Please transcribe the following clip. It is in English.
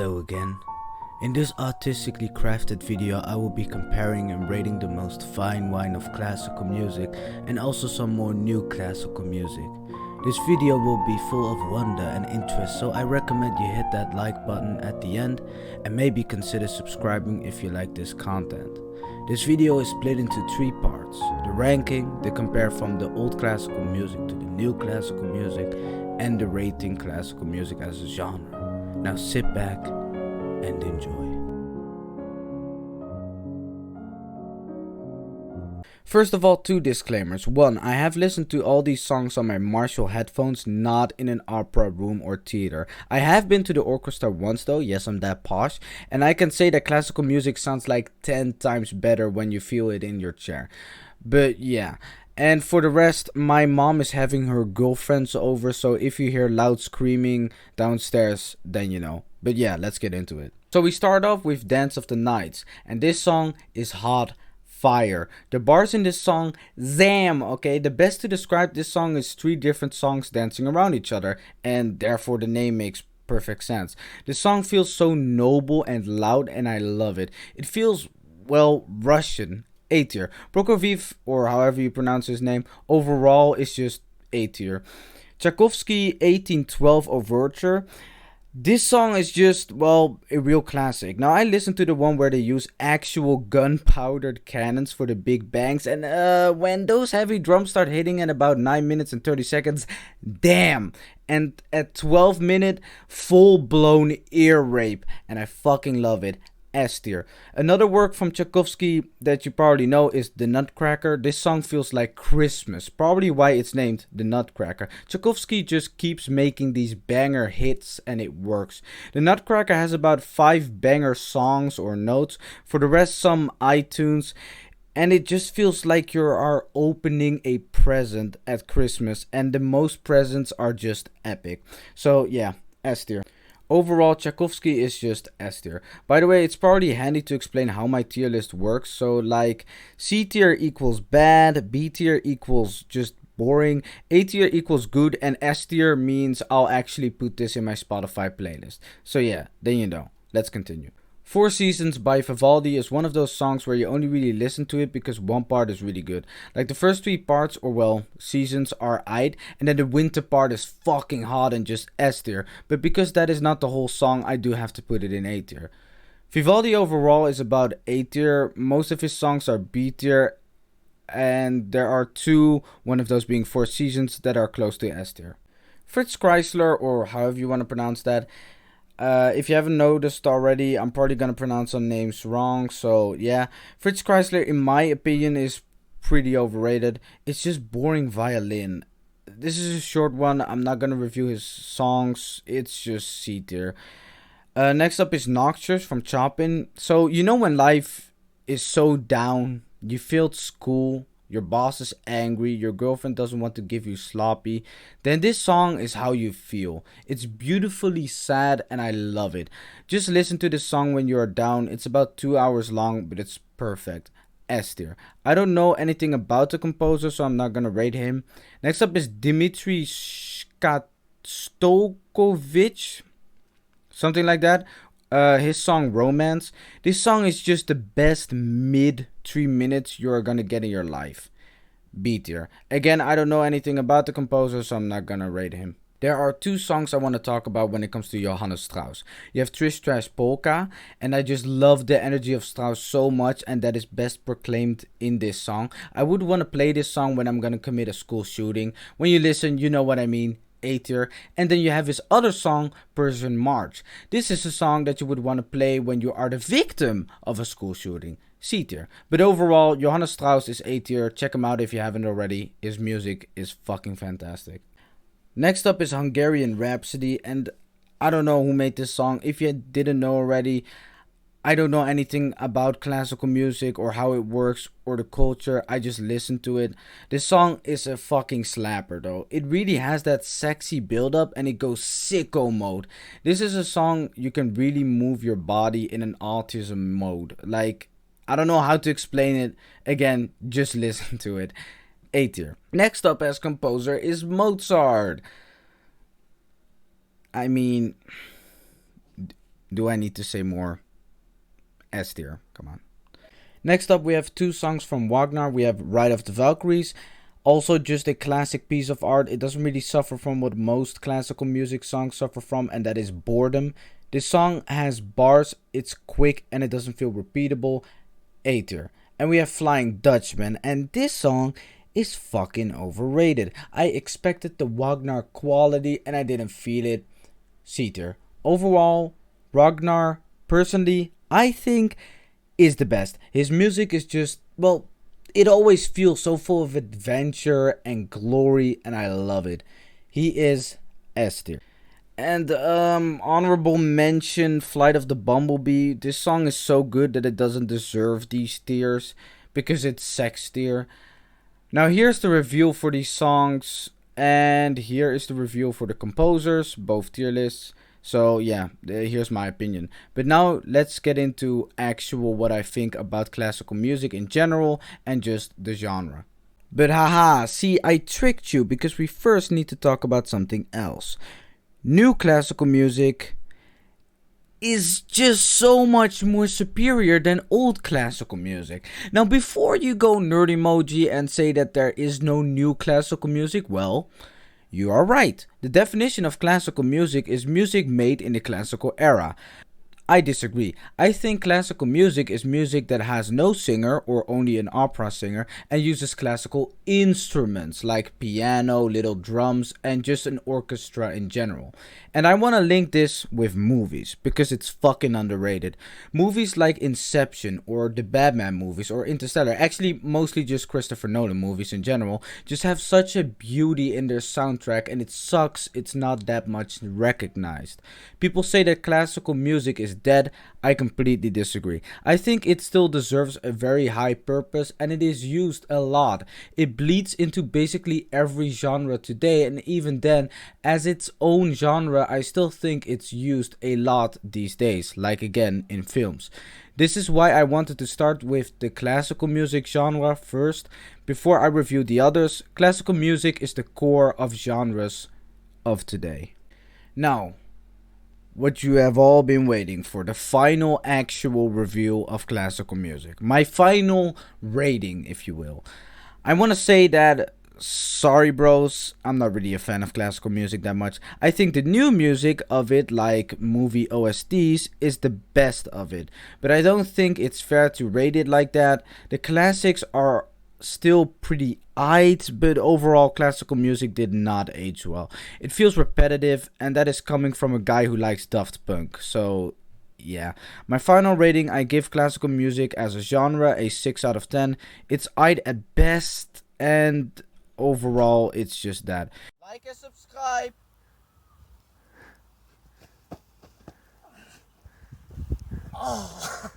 Hello again. In this artistically crafted video I will be comparing and rating the most fine wine of classical music and also some more new classical music. This video will be full of wonder and interest, so I recommend you hit that like button at the end and maybe consider subscribing if you like this content. This video is split into 3 parts: the ranking, the compare from the old classical music to the new classical music, and the rating classical music as a genre. Now sit back and enjoy. First of all, 2 disclaimers. 1. I have listened to all these songs on my Marshall headphones, not in an opera room or theater. I have been to the orchestra once though, yes, I'm that posh, and I can say that classical music sounds like 10 times better when you feel it in your chair. But yeah. And for the rest, my mom is having her girlfriends over, so if you hear loud screaming downstairs, then you know. But yeah, let's get into it. So we start off with Dance of the Nights, and this song is hot fire. The bars in this song, zam, okay? The best to describe this song is 3 different songs dancing around each other, and therefore the name makes perfect sense. The song feels so noble and loud, and I love it. It feels, well, Russian. A tier. Prokofiev, or however you pronounce his name, overall is just A tier. Tchaikovsky 1812 Overture. This song is just, well, a real classic. Now, I listened to the one where they use actual gunpowdered cannons for the big bangs, and when those heavy drums start hitting at about 9 minutes and 30 seconds, damn. And at 12 minutes, full-blown ear rape, and I fucking love it. S tier. Another work from Tchaikovsky that you probably know is The Nutcracker. This song feels like Christmas, probably why it's named The Nutcracker. Tchaikovsky just keeps making these banger hits and it works. The Nutcracker has about 5 banger songs or notes, for the rest some iTunes, and it just feels like you are opening a present at Christmas, and the most presents are just epic. So yeah, S tier. Overall, Tchaikovsky is just S tier. By the way, it's probably handy to explain how my tier list works. So like, C tier equals bad, B tier equals just boring, A tier equals good, and S tier means I'll actually put this in my Spotify playlist. So yeah, then you know. Let's continue. Four Seasons by Vivaldi is one of those songs where you only really listen to it because one part is really good. Like the first 3 parts, or well, seasons, are aight, and then the winter part is fucking hot and just S tier. But because that is not the whole song, I do have to put it in A tier. Vivaldi overall is about A tier. Most of his songs are B tier, and there are 2, one of those being Four Seasons, that are close to S tier. Fritz Kreisler, or however you want to pronounce that. If you haven't noticed already, I'm probably gonna pronounce some names wrong, so yeah. Fritz Kreisler, in my opinion, is pretty overrated. It's just boring violin. This is a short one. I'm not gonna review his songs. It's just C tier. Next up is Noxious from Chopin. So you know when life is so down, you failed school, your boss is angry, your girlfriend doesn't want to give you sloppy, then this song is how you feel. It's beautifully sad and I love it. Just listen to this song when you are down. It's about 2 hours long, but it's perfect. S tier. I don't know anything about the composer, so I'm not gonna rate him. Next up is Dmitri Shostakovich, something like that. His song Romance. This song is just the best mid 3 minutes you're gonna get in your life. B tier. Again, I don't know anything about the composer, so I'm not gonna rate him. There are 2 songs I want to talk about when it comes to Johannes Strauss. You have Trish Trash Polka, and I just love the energy of Strauss so much, and that is best proclaimed in this song. I would want to play this song when I'm gonna commit a school shooting. When you listen, you know what I mean. A tier. And then you have his other song, Persian March. This is a song that you would want to play when you are the victim of a school shooting. C tier. But overall, Johannes Strauss is A tier. Check him out if you haven't already. His music is fucking fantastic. Next up is Hungarian Rhapsody, and I don't know who made this song. If you didn't know already, I don't know anything about classical music or how it works or the culture. I just listen to it. This song is a fucking slapper though. It really has that sexy build up and it goes sicko mode. This is a song you can really move your body in an autism mode. Like, I don't know how to explain it. Again, just listen to it. A tier. Next up as composer is Mozart. I mean, Do I need to say more? S tier. Come on. Next up, we have two songs from Wagner. We have Ride of the Valkyries. Also, just a classic piece of art. It doesn't really suffer from what most classical music songs suffer from, and that is boredom. This song has bars, it's quick, and it doesn't feel repeatable. A tier. And we have Flying Dutchman, and this song is fucking overrated. I expected the Wagner quality, and I didn't feel it. C tier. Overall, Wagner, personally, I think is the best. His music is just, well, it always feels so full of adventure and glory, and I love it. He is S tier. And honorable mention, Flight of the Bumblebee. This song is so good that it doesn't deserve these tiers because it's sex tier. Now here's the review for these songs, and here is the review for the composers, both tier lists. So yeah, here's my opinion. But now let's get into actual what I think about classical music in general and just the genre. But haha, see, I tricked you because we first need to talk about something else. New classical music is just so much more superior than old classical music. Now, before you go nerd emoji and say that there is no new classical music, well, you are right. The definition of classical music is music made in the classical era. I disagree. I think classical music is music that has no singer or only an opera singer and uses classical instruments like piano, little drums, and just an orchestra in general. And I want to link this with movies because it's fucking underrated. Movies like Inception or the Batman movies or Interstellar, actually mostly just Christopher Nolan movies in general, just have such a beauty in their soundtrack, and it sucks it's not that much recognized. People say that classical music is dead. I completely disagree. I think it still deserves a very high purpose, and it is used a lot. It bleeds into basically every genre today, and even then, as its own genre, I still think it's used a lot these days, like again in films. This is why I wanted to start with the classical music genre first, before I review the others. Classical music is the core of genres of today. Now, what you have all been waiting for, the final actual review of classical music. My final rating, if you will. I want to say that, sorry bros, I'm not really a fan of classical music that much. I think the new music of it, like movie OSTs, is the best of it. But I don't think it's fair to rate it like that. The classics are still pretty aight, but overall classical music did not age well. It feels repetitive, and that is coming from a guy who likes Daft Punk. So yeah, my final rating, I give classical music as a genre a 6 out of 10. It's aight at best, and overall it's just that. Like and subscribe. Oh.